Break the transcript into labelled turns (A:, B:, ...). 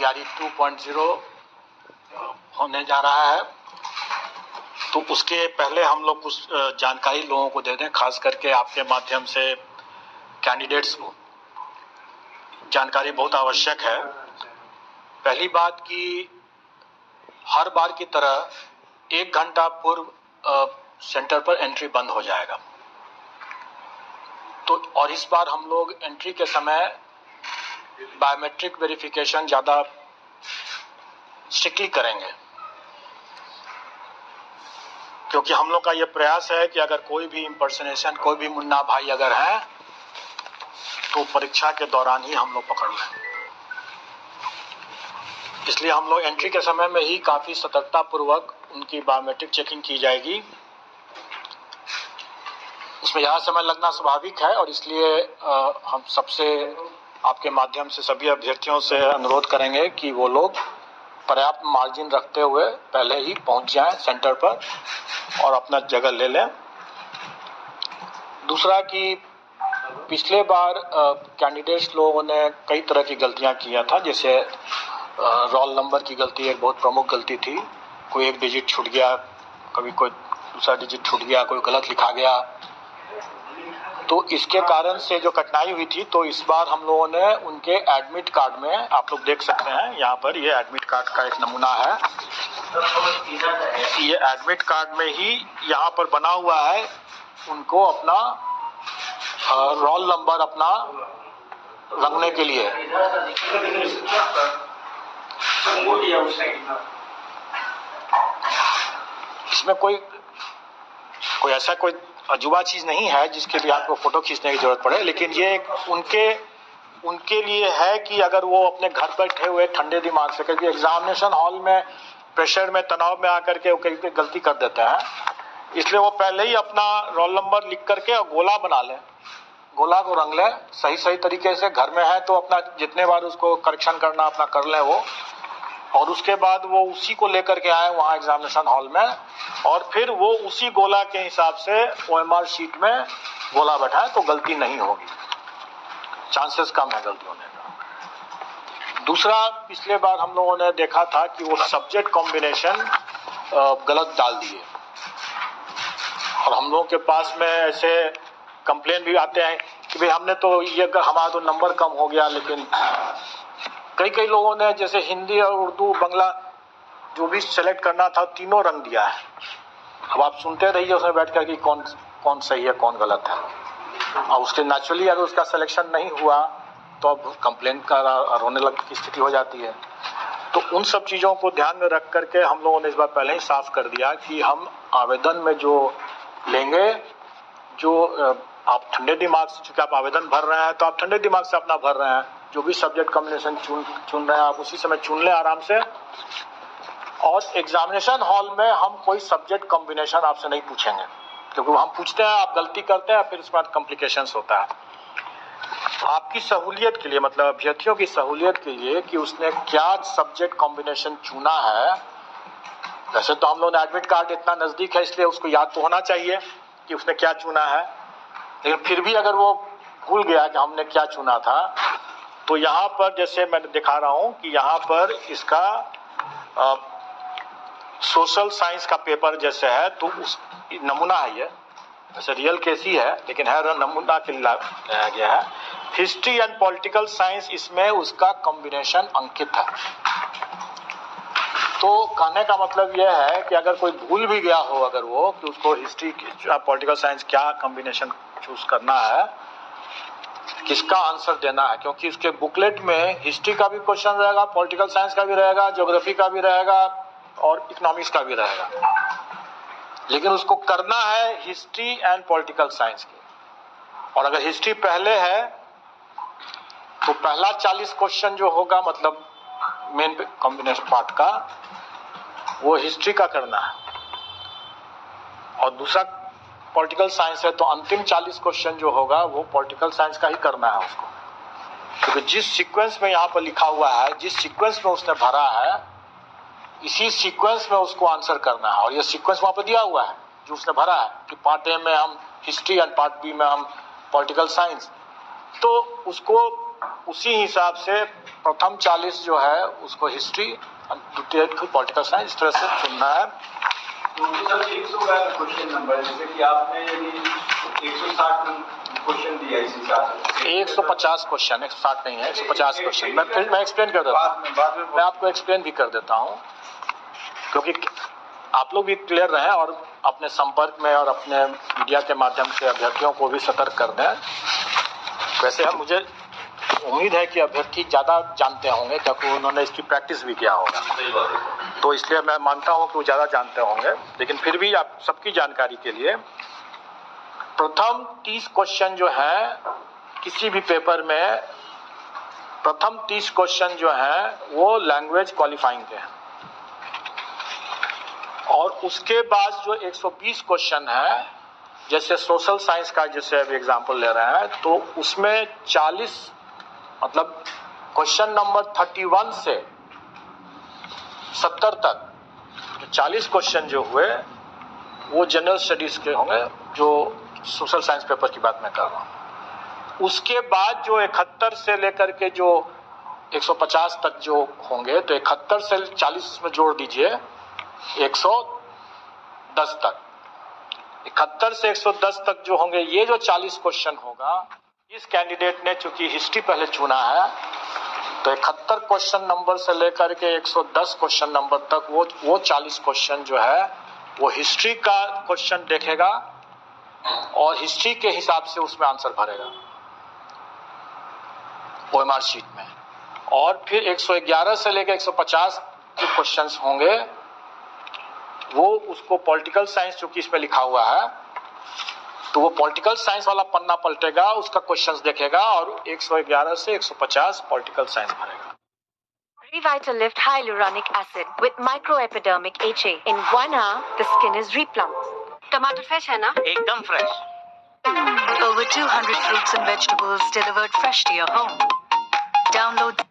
A: तैयारी 2.0 होने जा रहा है। तो उसके पहले हम लोग कुछ जानकारी लोगों को दे दें, खास करके आपके माध्यम से कैंडिडेट्स को जानकारी बहुत आवश्यक है। पहली बात कि हर बार की तरह 1 घंटा पूर्व सेंटर पर एंट्री बंद हो जाएगा। तो और इस बार हम लोग एंट्री के समय बायोमेट्रिक वेरिफिकेशन ज़्यादा स्ट्रिक्टली करेंगे, क्योंकि हम लोग का ये प्रयास है कि अगर कोई भी इम्पर्सनेशन, कोई भी मुन्ना भाई अगर है तो परीक्षा के दौरान ही हम लोग पकड़ लें। इसलिए हम लोग एंट्री के समय में ही काफ़ी सतर्कता पूर्वक उनकी बायोमेट्रिक चेकिंग की जाएगी। इसमें ज़्यादा समय लगना स्वाभाविक है और इसलिए हम सबसे आपके माध्यम से सभी अभ्यर्थियों से अनुरोध करेंगे कि वो लोग पर्याप्त मार्जिन रखते हुए पहले ही पहुंच जाएं सेंटर पर और अपना जगह ले लें। दूसरा कि पिछले बार कैंडिडेट्स लोगों ने कई तरह की गलतियां किया था, जैसे रोल नंबर की गलती एक बहुत प्रमुख गलती थी। कोई एक डिजिट छूट गया, कभी कोई दूसरा डिजिट छूट गया, कोई गलत लिखा गया। तो इसके कारण से जो कठिनाई हुई थी, तो इस बार हम लोगों ने उनके एडमिट कार्ड में, आप लोग देख सकते हैं यहाँ पर, ये एडमिट कार्ड का एक नमूना है। ये एडमिट कार्ड में ही यहाँ पर बना हुआ है, उनको अपना रोल नंबर अपना रखने के लिए। इसमें कोई ऐसा कोई अजूबा चीज नहीं है जिसके लिए आपको फोटो खींचने की जरूरत पड़े, लेकिन ये उनके लिए है कि अगर वो अपने घर बैठे हुए ठंडे दिमाग से, क्योंकि एग्जामिनेशन हॉल में प्रेशर में, तनाव में आकर के वो कई गलती कर देते हैं, इसलिए वो पहले ही अपना रोल नंबर लिख करके और गोला बना लें, गोला को रंग लें सही तरीके से। घर में है तो अपना जितने बार उसको करेक्शन करना अपना कर लें वो, और उसके बाद वो उसी को लेकर के आए वहाँ एग्जामिनेशन हॉल में, और फिर वो उसी गोला के हिसाब से OMR शीट में गोला बैठाएं, तो गलती नहीं होगी, चांसेस कम है गलती होने का। दूसरा, पिछले बार हम लोगों ने देखा था कि वो सब्जेक्ट कॉम्बिनेशन गलत डाल दिए, और हम लोगों के पास में ऐसे कंप्लेन भी आते हैं कि भाई हमने तो ये, हमारा तो नंबर कम हो गया, लेकिन कई लोगों ने जैसे हिंदी और उर्दू बांग्ला जो भी सेलेक्ट करना था तीनों रंग दिया है। अब आप सुनते रहिए उसमें बैठ कर कि कौन सही है कौन गलत है, और उसके नेचुरली अगर उसका सिलेक्शन नहीं हुआ तो अब कंप्लेन का रोने लग की स्थिति हो जाती है। तो उन सब चीज़ों को ध्यान में रख करके हम लोगों ने इस बार पहले ही साफ कर दिया कि हम आवेदन में जो लेंगे, जो आप ठंडे दिमाग से, चूंकि आप आवेदन भर रहे हैं तो आप ठंडे दिमाग से अपना भर रहे हैं, जो भी सब्जेक्ट कॉम्बिनेशन चुन रहे हैं आप उसी समय चुन लें आराम से। और एग्जामिनेशन हॉल में हम कोई सब्जेक्ट कॉम्बिनेशन आपसे नहीं पूछेंगे, क्योंकि हम पूछते हैं आप गलती करते हैं, फिर उसके बाद कॉम्प्लिकेशंस होता है। आपकी सहूलियत के लिए, मतलब अभ्यर्थियों की सहूलियत के लिए कि उसने क्या सब्जेक्ट कॉम्बिनेशन चुना है। वैसे तो हम लोग ने एडमिट कार्ड इतना नजदीक है इसलिए उसको याद तो होना चाहिए कि उसने क्या चुना है, लेकिन फिर भी अगर वो भूल गया कि हमने क्या चुना था, तो यहाँ पर जैसे मैं दिखा रहा हूँ कि यहाँ पर इसका सोशल साइंस का पेपर जैसे है, तो उस नमूना है, ये वैसे रियल केस ही है लेकिन है नमूना के लिए लाया गया है। हिस्ट्री एंड पॉलिटिकल साइंस, इसमें उसका कॉम्बिनेशन अंकित है। तो कहने का मतलब यह है कि अगर कोई भूल भी गया हो, अगर वो कि उसको हिस्ट्री पॉलिटिकल साइंस क्या कॉम्बिनेशन चूज करना है, किसका आंसर देना है, क्योंकि उसके बुकलेट में हिस्ट्री का भी क्वेश्चन रहेगा, पॉलिटिकल साइंस का भी रहेगा, ज्योग्राफी का भी रहेगा और इकोनॉमिक्स का भी रहेगा, लेकिन उसको करना है हिस्ट्री एंड पॉलिटिकल साइंस के। और अगर हिस्ट्री पहले है तो पहला 40 क्वेश्चन जो होगा, मतलब मेन कॉम्बिनेशन पार्ट का, वो हिस्ट्री का करना है, और दूसरा पॉलिटिकल साइंस है तो अंतिम 40 क्वेश्चन जो होगा वो पॉलिटिकल साइंस का ही करना है उसको, क्योंकि जिस सीक्वेंस में यहाँ पर लिखा हुआ है, जिस सीक्वेंस में उसने भरा है, इसी सीक्वेंस में उसको आंसर करना है। और ये सीक्वेंस वहां पर दिया हुआ है जो उसने भरा है कि पार्ट ए में हम हिस्ट्री एंड पार्ट बी में हम पॉलिटिकल साइंस, तो उसको उसी हिसाब से प्रथम 40 जो है उसको हिस्ट्री, द्वितीय पॉलिटिकल साइंस, इस तरह से चुनना है।
B: तो सर 100 का क्वेश्चन नंबर, जैसे कि आपने यदि 160 क्वेश्चन दिया इस हिसाब से
A: 150 क्वेश्चन, 160 नहीं है, 150 क्वेश्चन। मैं एक्सप्लेन कर देता हूँ, मैं आपको एक्सप्लेन भी कर देता हूँ, क्योंकि आप लोग भी क्लियर रहें और अपने संपर्क में और अपने मीडिया के माध्यम से अभ्यर्थियों को भी सतर्क कर दें। वैसे हम मुझे उम्मीद है कि अभ्यर्थी ज़्यादा जानते होंगे, क्योंकि उन्होंने इसकी प्रैक्टिस भी किया होगा, तो इसलिए मैं मानता हूं कि वो ज़्यादा जानते होंगे। लेकिन फिर भी आप सबकी जानकारी के लिए, प्रथम 30 क्वेश्चन जो है किसी भी पेपर में, प्रथम 30 क्वेश्चन जो है वो लैंग्वेज क्वालिफाइंग के हैं, और उसके बाद जो 120 क्वेश्चन है, जैसे सोशल साइंस का जैसे अभी एग्जाम्पल ले रहे हैं, तो उसमें 40 मतलब क्वेश्चन नंबर 31 से 70 तक 40 क्वेश्चन जो हुए वो जनरल स्टडीज के होंगे, जो सोशल साइंस पेपर की बात मैं कर रहा हूँ। उसके बाद जो 71 से लेकर के जो 150 तक जो होंगे, तो 71 से 40 में जोड़ दीजिए 110 तक, 71 से 110 तक जो होंगे, ये जो 40 क्वेश्चन होगा, इस कैंडिडेट ने चूंकि हिस्ट्री पहले चुना है, तो 71 क्वेश्चन नंबर से लेकर के 110 क्वेश्चन नंबर तक वो 40 क्वेश्चन जो है वो हिस्ट्री का क्वेश्चन देखेगा और हिस्ट्री के हिसाब से उसमें आंसर भरेगा ओएमआर शीट में। और फिर 111 से लेकर 150 जो क्वेश्चंस होंगे वो उसको पॉलिटिकल साइंस, चूंकि इसमें लिखा हुआ है, तो वो पॉलिटिकल साइंस वाला पन्ना पलटेगा, उसका क्वेश्चंस देखेगा और 111 से 150 पॉलिटिकल साइंस भरेगा।
C: Revitalift hyaluronic acid with microepidermic HA. In 1 hour, the skin is replumped. टमाटर फ्रेश है ना? एकदम fresh. Over 200 fruits and vegetables delivered fresh to your home. Download